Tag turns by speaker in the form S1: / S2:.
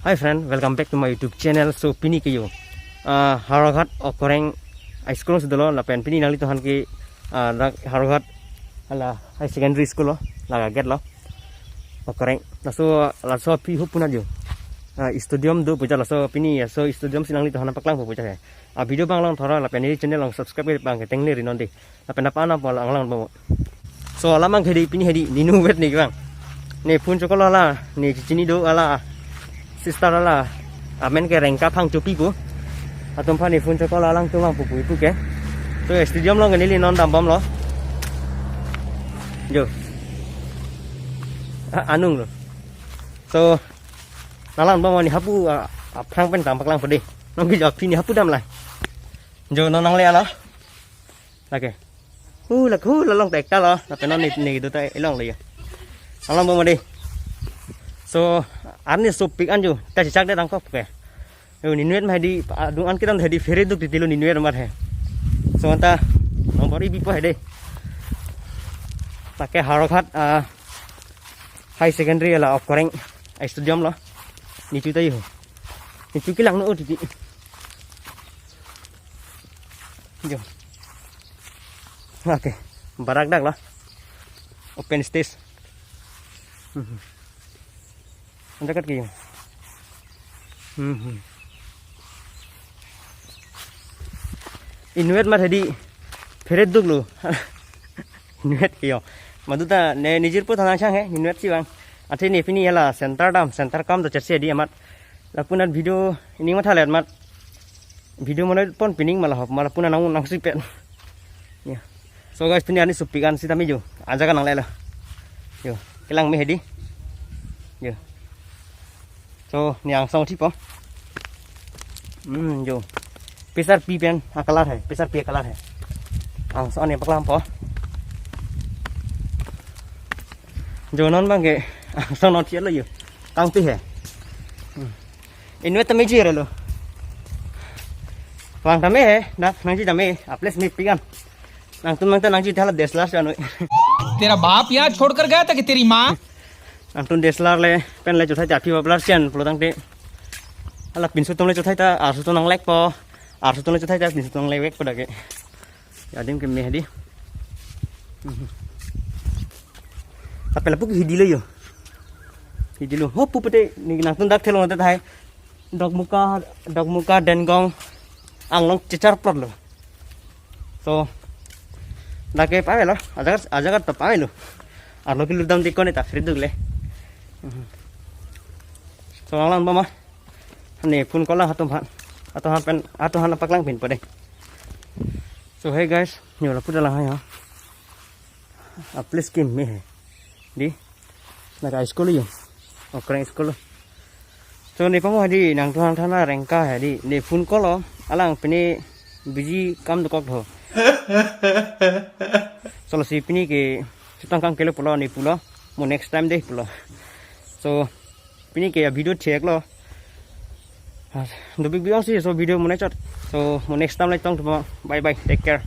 S1: Hi friend, welcome back to my YouTube channel. So pini kayo Haragat okoreng high school sudah lo, lapen pini nali tuhan ki Haragat ala high secondary school lo, laga get lo okoreng. Laso pi hupuna jo. Studium do puja laso pini ya so studium sinang li tuhan paklang puja ya. Video bang lang thora lapen ini channel lang subscribe bang keteng ni rinonde. Lapen apa na pola lang bawa. So alamang hedi pini hedi ninu wet nih bang. Nih pun cokola lah, nih cini do ala sister ala amen ke rengka phang chupi pu atom phani phun chokola lang tu mang pu pu ke so stadium lo ngani li non dam bom lo jo anung lo so nalang bom ni hapu phang pen tam paklang pade nong ki jok phini hapu dam lai jo nong le ala lake hu la long tek ta lo ta pe non ni do ta long le nalang bom đi so ani sopik anju ta chak de tangkop ke ni nuet mai di dung an kitam thedi fere duk titilu ni nuet mar he so anta nombori bi po he de take Haragat high secondary la of koreng stadium lo ni chu tai ho ni chu kilang no ti jo oke barak dak lo open stage dekat kayaknya. Inuit mah tadi feret duk lo. Inuit kyo. Maduta ne nijir pun tanang chang he inuit sih bang. Ate ne pini yala center kam to cerse di amat. Lapunat video ini mah thaleat mat. Video mana pun pining malah pun nang sipet. Ya. So guys pini ani supikan si tami jo. Ajakan nang lela. Yo, kelang me hedi. Yo. So niang song थी पो जो pacer P pen colour है pacer P colour है आंग सो ने पकलाम पो जो non बांगे so not ये लो यो कांग पी है इनवे तमे जी रे लो वांग तमे है ना नंजी तमे प्लेस में पीगन नंग तुम मंगता नंजी थाला देसला से
S2: तेरा बाप यहाँ छोड़कर गया था कि तेरी माँ
S1: Antun deslar le pen le jothai tapi bablar chen pulutang te ala pinsu tong le jothai ta arsu tong lek po arsu tong le jothai ta pinsu tong le wek pada ke adim ke meh di tapi la puk hidi le yo hidi lo ho pu pete ni nang tun dak thelong ta thai dok muka den gong anglong chichar plot lo so dake pae lo ajagar ta pae lo arlo ki ludam dikone ta friduk le so lang ba ma ani phun ko lang hatom han pen han paklang pin pade so hey guys nyo la pudala hai ha please kim me hai di na school yo okra school so ni pamo di nang tuhan thana rengka hai di ni phun ko lo alang pini biji kam do kok tho so lo si pini ke chutang kang kele pulo ni pulo mo next time deh pulo so pini kayak video cek lo the big sih so video mo next so mo next time like tong bye bye take care